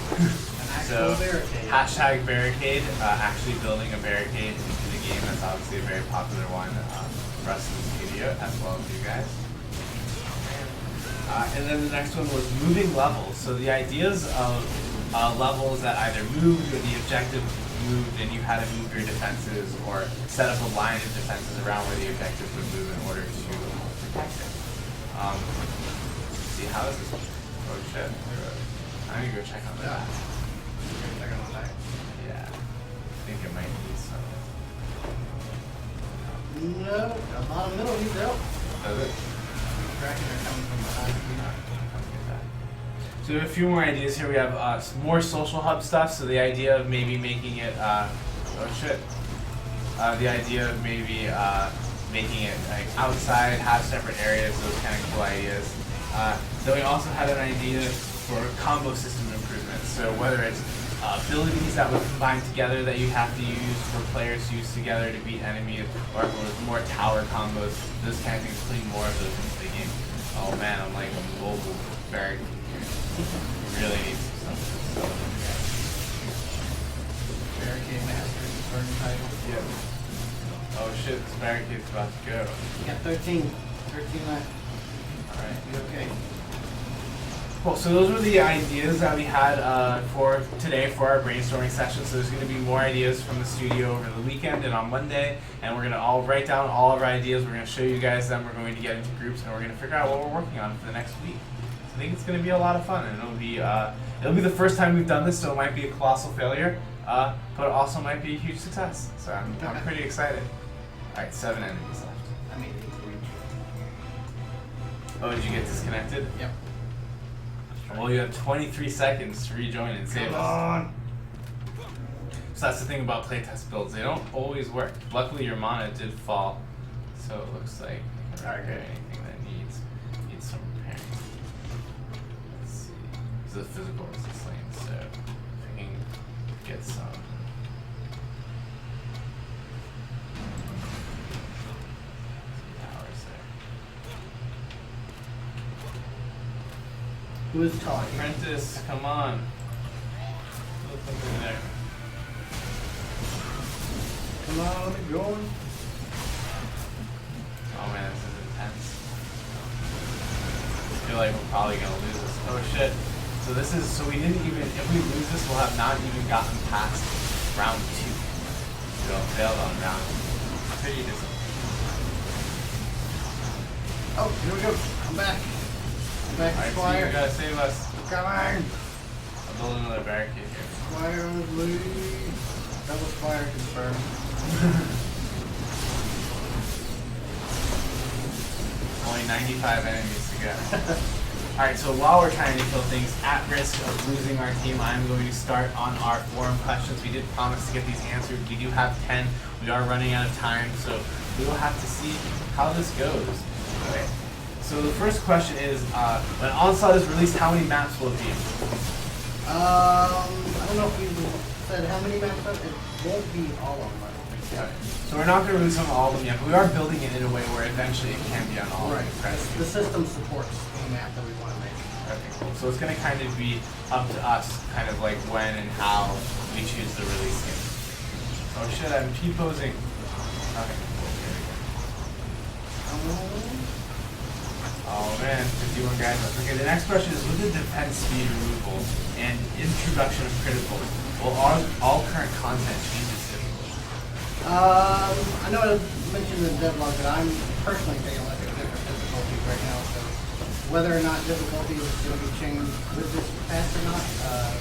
actual barricade. Hashtag barricade. Actually building a barricade into the game. That's obviously a very popular one for us in the studio as well as you guys. And then the next one was moving levels. So the ideas of levels that either moved or the objective moved, and you had to move your defenses or set up a line of defenses around where the objective would move in order to protect it. Let's see, how is this? Oh shit. I'm gonna go check on that. Check on that. Yeah. I think it might need some. No, a lot of middle needs help. Does it? Tracking are coming from behind. So we have a few more ideas here. We have some more social hub stuff. So the idea of maybe making it, the idea of maybe making it like outside, have separate areas, those kind of cool ideas. Then we also had an idea for combo system improvements. So whether it's abilities that would combine together that you have to use for players to use together to beat enemies, or if it was more tower combos, those kind of things, putting more of those into the game. Oh man, I'm like a mobile barrack. Really need some stuff. Barricade master is the first title. Yeah. Oh shit, this barricade's about to go. You got 13 left. Alright. You okay? Cool, so those were the ideas that we had for today for our brainstorming session. So there's going to be more ideas from the studio over the weekend and on Monday, and we're going to all write down all of our ideas. We're going to show you guys them. We're going to get into groups, and we're going to figure out what we're working on for the next week. So I think it's going to be a lot of fun, and it'll be the first time we've done this, so it might be a colossal failure, but it also might be a huge success. So I'm pretty excited. All right, 7 enemies left. I mean, Oh, did you get disconnected? yep. Well, you have 23 seconds to rejoin and save Come us. on. So that's the thing about playtest builds. They don't always work. Luckily, your mana did fall, so it looks like you can repair anything that needs some repairing. Let's see. This is a physical resist lane, so if I can get some. Towers there. Who is talking? Apprentice, come on. Look over there. Come on, let me going. Oh man, this is intense. I feel like we're probably gonna lose this. Oh shit. So we didn't even, if we lose this, we'll have not even gotten past round 2. We'll failed on round 2. Pretty disappointing. Oh, here we go. I'm back. I'm back, Alright, so Squire. you gotta save us. Come on. I'll build another barricade here. Squire on his lead. Double Squire confirmed. Only 95 enemies to go. Alright, so while we're trying to kill things at risk of losing our team, I'm going to start on our forum questions. We did promise to get these answered. We do have 10. We are running out of time, so we will have to see how this goes. Okay. So the first question is, when Onslaught is released, how many maps will it be? I don't know if you said how many maps are. It won't be all of them, I don't think. Okay. So we're not going to release on all of them yet, but we are building it in a way where eventually it can be on all Right. of them. The system supports the map that we want to make. Okay, cool. So it's going to kind of be up to us, kind of like when and how we choose to release it. Oh shit, I'm T-posing. Okay, cool. Here we go. Oh man, 51 guys left. Okay, the next question is, with the defense speed removal and introduction of critical, will all current content change its difficulty? I know I mentioned in the devlog that I'm personally taking a look at different difficulties right now, so whether or not difficulty is going to be changed with this patch or not,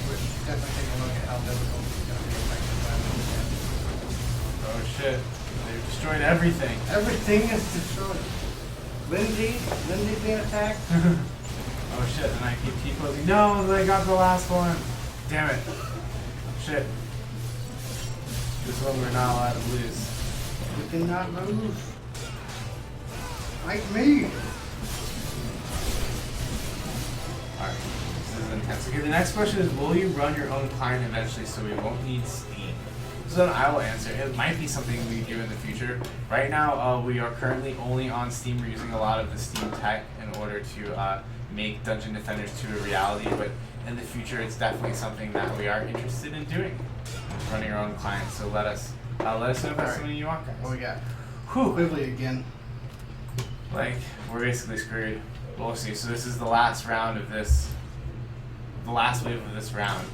we're definitely taking a look at how difficulty is going to be affected by this. Oh shit, they've destroyed everything. Everything is destroyed. Lindsay's being attacked. Oh shit, and I keep T-posing. No, they got the last one. Damn it. Shit. This one we're not allowed to lose. We cannot lose. Like me. Alright, this is intense. Okay, the next question is, will you run your own client eventually so we won't need Steam? So then I will answer. It might be something we do in the future. Right now, we are currently only on Steam. We're using a lot of the Steam tech in order to make Dungeon Defenders 2 a reality, but in the future, it's definitely something that we are interested in doing. Running our own client, so let us know if that's something you want, guys. What we got? Whew. Quickly again. Like, we're basically screwed. But we'll see. So this is the last round of this, the last wave of this round.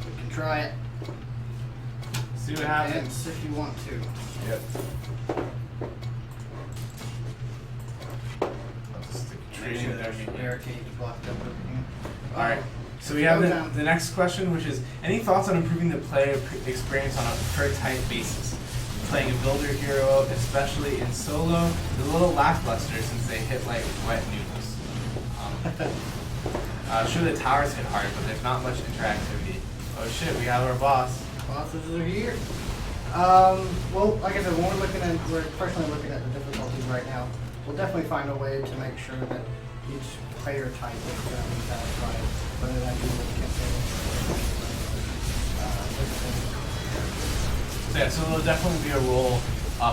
We can try it. See what happens. Advance if you want to. Yep. I'll just stick a tree in there. Barricades blocked up everything. Alright. So we have Showdown. the next question, which is, any thoughts on improving the player experience on a per type basis? Playing a builder hero, especially in solo, is a little lackluster since they hit like wet noodles. Sure, the towers hit hard, but there's not much interactivity. Oh shit, we have our boss. Bosses are here. Well, like I said, when we're personally looking at the difficulties right now, we'll definitely find a way to make sure that each player type is going to be satisfied, whether that be with campaign So yeah, so there'll definitely be a role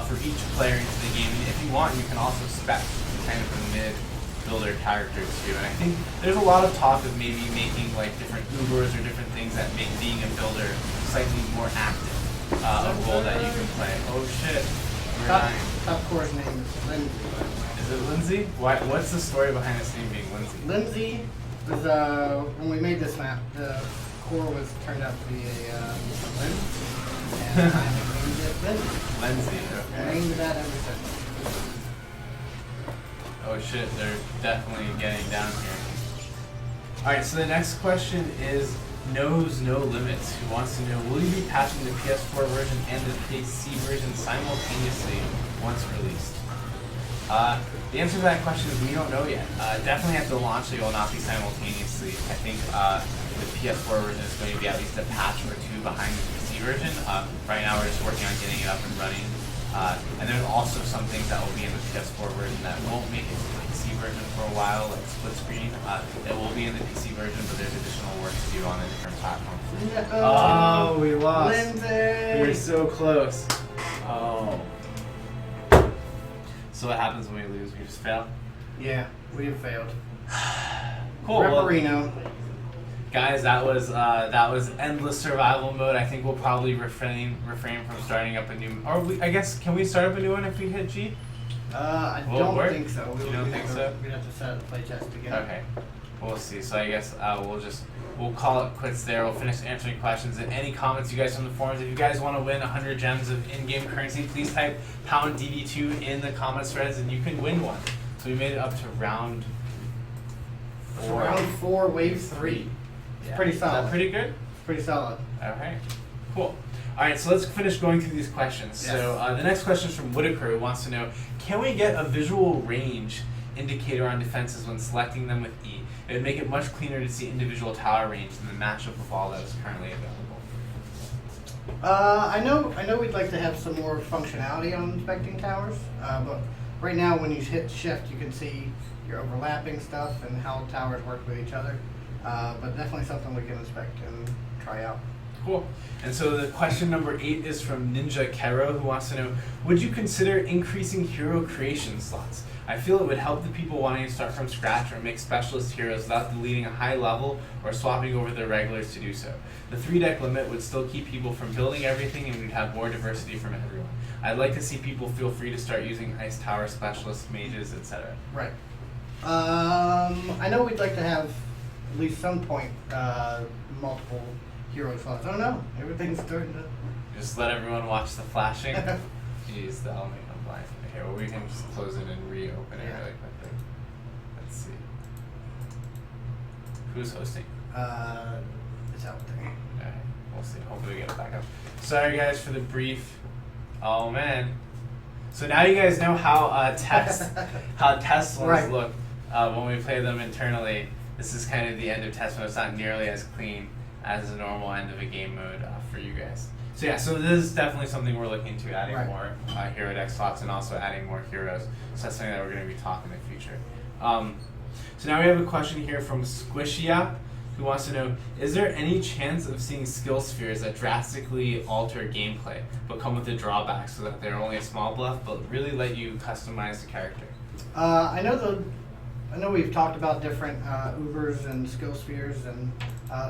for each player into the game. And if you want, you can also spec kind of a mid-builder character too. And I think there's a lot of talk of maybe making like different Ubers or different things that make being a builder slightly more active. A role that you can play. Oh shit, we're dying. Top core's name is Lindsay, by the way. Is it Lindsay? What's the story behind this name being Lindsay? Lindsay was, when we made this map, the core was turned out to be a Lynn, and I named it Lindsay. Lindsay, I okay. named that ever since. Oh shit, they're definitely getting down here. Alright, so the next question is Knows No Limits, who wants to know, will you be patching the PS4 version and the PC version simultaneously once released? The answer to that question is we don't know yet. Definitely at the launch they will not be simultaneously. I think the PS4 version is going to be at least a patch or two behind the PC version. Right now we're just working on getting it up and running. And there's also some things that will be in the PS4 version that won't make it to the PC version for a while, like split screen. It will be in the PC version, but there's additional work to do on a different platform. Oh, we lost. Lindsay! We were so close. Oh. So what happens when we lose? We just fail? Yeah, we have failed. Cool. Well, Referino. guys, that was endless survival mode. I think we'll probably refrain from starting up a new. Or I guess can we start up a new one if we hit G? I Will it don't work? think so. You don't think so? We'd have to set up the playtest again. Okay, we'll see. So I guess we'll call it quits there. We'll finish answering questions and any comments you guys from the forums. If you guys want to win 100 gems of in-game currency, please type #DD2 in the comments threads and you can win one. So we made it up to round 4. Round 4, wave 3. Yeah. Pretty Is solid. that pretty good? Pretty solid. Okay, cool. All right, so let's finish going through these questions. Yes. So the next question is from Whitaker, who wants to know, can we get a visual range indicator on defenses when selecting them with E? It would make it much cleaner to see individual tower range than the matchup of all that is currently available. I know we'd like to have some more functionality on inspecting towers, but right now when you hit shift you can see your overlapping stuff and how towers work with each other. But definitely something we can inspect and try out. Cool. And so the question number 8 is from Ninja Kero, who wants to know, would you consider increasing hero creation slots? I feel it would help the people wanting to start from scratch or make specialist heroes without deleting a high level or swapping over their regulars to do so. The 3-deck limit would still keep people from building everything, and we'd have more diversity from everyone. I'd like to see people feel free to start using Ice Tower specialists, mages, etc. Right. I know we'd like to have at least some point multiple hero slots. I don't know. Everything's starting to. Just let everyone watch the flashing. Jeez, the element of blind. Okay, well we can just close it and reopen it really quickly. Let's see. Who's hosting? It's out there. Alright, we'll see. Hopefully we get it back up. Sorry guys for the brief. Oh man. So now you guys know how test ones look when we play them internally. This is kind of the end of test mode. It's not nearly as clean as the normal end of a game mode for you guys. So yeah, so this is definitely something we're looking to, adding more hero deck slots and also adding more heroes. So that's something that we're going to be talking in the future. So now we have a question here from Squishy who wants to know, is there any chance of seeing skill spheres that drastically alter gameplay, but come with a drawback so that they're only a small bluff, but really let you customize the character? I know we've talked about different Ubers and skill spheres and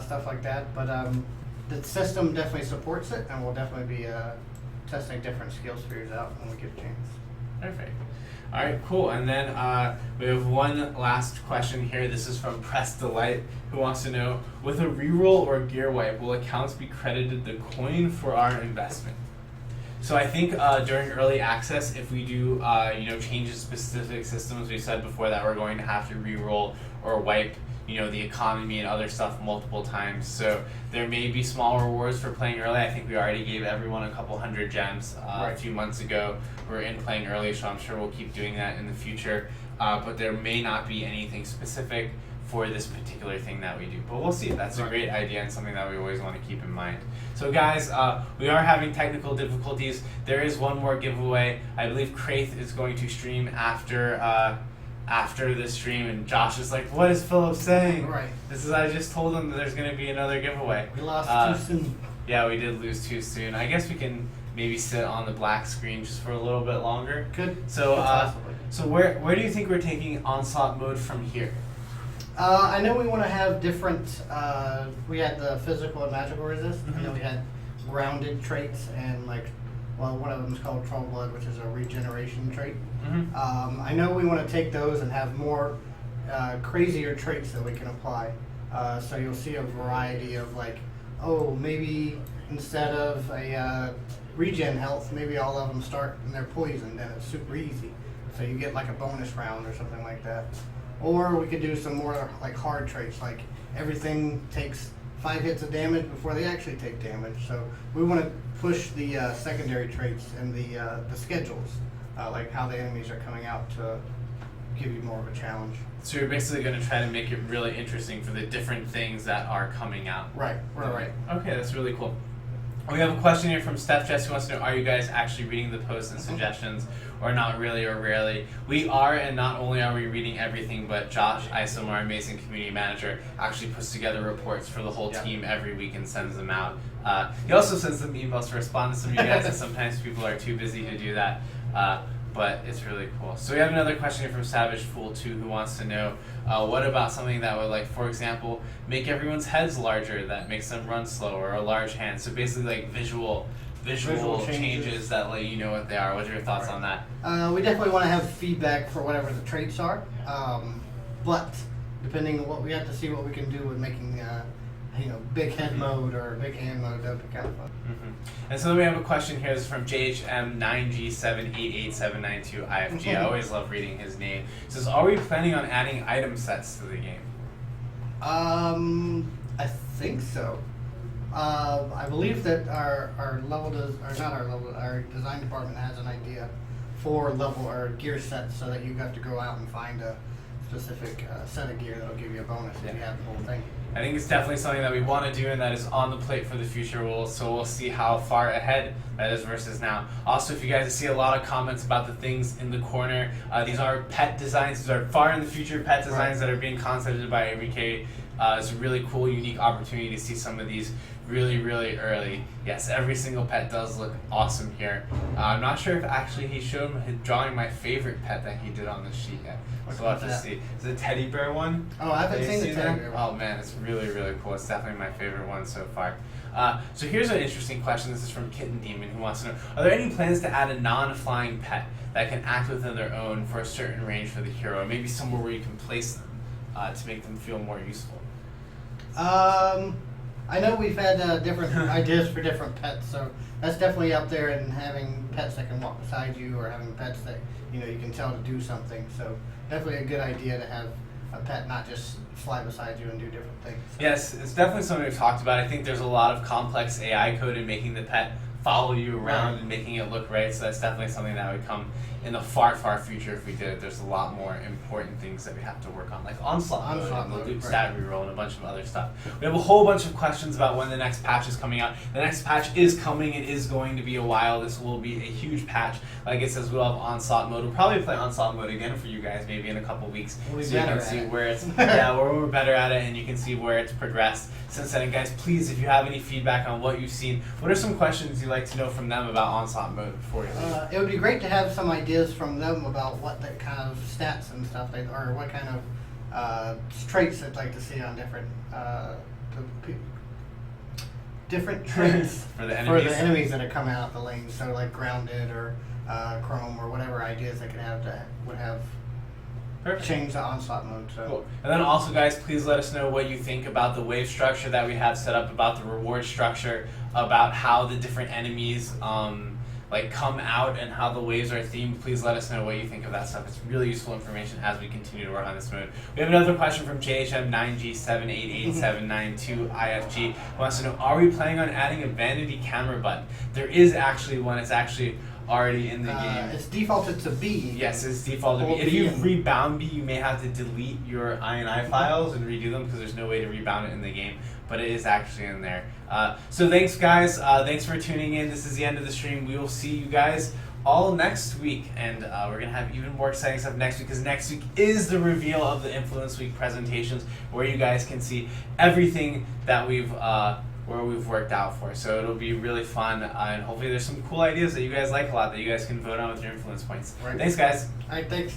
stuff like that, but the system definitely supports it, and we'll definitely be testing different skill spheres out when we get a chance. Perfect. All right, cool. And then we have one last question here. This is from Press Delight, who wants to know, with a reroll or gear wipe, will accounts be credited the coin for our investment? So I think during early access, if we do change to specific systems, we said before that we're going to have to reroll or wipe the economy and other stuff multiple times. So there may be small rewards for playing early. I think we already gave everyone a couple hundred gems a few months ago. We're in playing early, so I'm sure we'll keep doing that in the future. But there may not be anything specific for this particular thing that we do. But we'll see. That's a great idea and something that we always want to keep in mind. So guys, we are having technical difficulties. There is one more giveaway. I believe Kraith is going to stream after the stream, and Josh is like, what is Philip saying? Right. I just told him that there's going to be another giveaway. We lost too soon. Yeah, we did lose too soon. I guess we can maybe sit on the black screen just for a little bit longer. Good. So, where do you think we're taking Onslaught mode from here? I know we want to have different, we had the physical and magical resist, and then we had grounded traits, and one of them is called Troll Blood, which is a regeneration trait. I know we want to take those and have more crazier traits that we can apply. So you'll see a variety of maybe instead of a regen health, maybe all of them start and they're poisoned and it's super easy. So you get a bonus round or something like that. Or we could do some more hard traits, like everything takes 5 hits of damage before they actually take damage. So we want to push the secondary traits and the schedules, like how the enemies are coming out, to give you more of a challenge. So you're basically going to try to make it really interesting for the different things that are coming out. Right. Okay, that's really cool. We have a question here from Steph Jess, who wants to know, are you guys actually reading the posts and suggestions, or not really or rarely? We are, and not only are we reading everything, but Josh Isom, our amazing community manager, actually puts together reports for the whole team every week and sends them out. He also sends them emails to respond to some of you guys, and sometimes people are too busy to do that. But it's really cool. So we have another question here from Savage Fool 2, who wants to know, what about something that would, for example, make everyone's heads larger, that makes them run slower, or a large hand? So basically visual changes that let you know what they are. What are your thoughts on that? We definitely want to have feedback for whatever the traits are, but depending on what we have to see what we can do with making big head mode or big hand mode. That would be kind of fun. And so then we have a question here. This is from JHM9G788792IFG. I always love reading his name. It says, are we planning on adding item sets to the game? I think so. I believe that our design department has an idea for level or gear sets, so that you have to go out and find a specific set of gear that'll give you a bonus if you have the whole thing. I think it's definitely something that we want to do, and that is on the plate for the future. So we'll see how far ahead that is versus now. Also, if you guys see a lot of comments about the things in the corner, these are pet designs. These are far in the future pet designs that are being concepted by ABK It's a really cool, unique opportunity to see some of these really, really early. Yes, every single pet does look awesome here. I'm not sure if actually he showed drawing my favorite pet that he did on this sheet yet. So we'll have to see. Is it a teddy bear one? Oh, I haven't Have you seen the teddy that? bear one. Oh man, it's really, really cool. It's definitely my favorite one so far. So here's an interesting question. This is from Kitten Demon, who wants to know: are there any plans to add a non-flying pet that can act within their own for a certain range for the hero, or maybe somewhere where you can place them to make them feel more useful? I know we've had different ideas for different pets, so that's definitely up there. And having pets that can walk beside you, or having pets that you can tell to do something. So definitely a good idea to have a pet not just fly beside you and do different things. So. Yes, it's definitely something we've talked about. I think there's a lot of complex AI code in making the pet follow you around and making it look right. So that's definitely something that would come in the far, far future if we did it. There's a lot more important things that we have to work on, like Onslaught mode, and the loot stat reroll, and a bunch of other stuff. We have a whole bunch of questions about when the next patch is coming out. The next patch is coming. It is going to be a while. This will be a huge patch. Like it says, we'll have Onslaught mode. We'll probably play Onslaught mode again for you guys, maybe in a couple weeks, We'll so you can see where it's where we're better at it, and you can see where it's progressed since then. And guys, please, if you have any feedback on what you've seen, what are some questions you'd like to know from them about Onslaught mode before you leave? It would be great to have some ideas from them about what the kind of stats and stuff or what kind of traits they'd like to see on different traits for the enemies that are coming out the lane. So like grounded or chrome or whatever ideas they could have would have. Perfect. Change the Onslaught mode. So. Cool. And then also, guys, please let us know what you think about the wave structure that we have set up, about the reward structure, about how the different enemies come out and how the waves are themed. Please let us know what you think of that stuff. It's really useful information as we continue to work on this mode. We have another question from JHM9G7888792IFG who wants to know: are we planning on adding a vanity camera button? There is actually one. It's actually already in the game. It's defaulted to B. Yes, it's defaulted to B. If you rebound B, you may have to delete your INI files and redo them because there's no way to rebound it in the game, but it is actually in there. So thanks, guys. Thanks for tuning in. This is the end of the stream. We will see you guys all next week, and we're going to have even more exciting stuff next week, because next week is the reveal of the Influence Week presentations, where you guys can see everything that we've worked out for. So it'll be really fun, and hopefully there's some cool ideas that you guys like a lot that you guys can vote on with your influence points. Right. Thanks, guys. All right, thanks.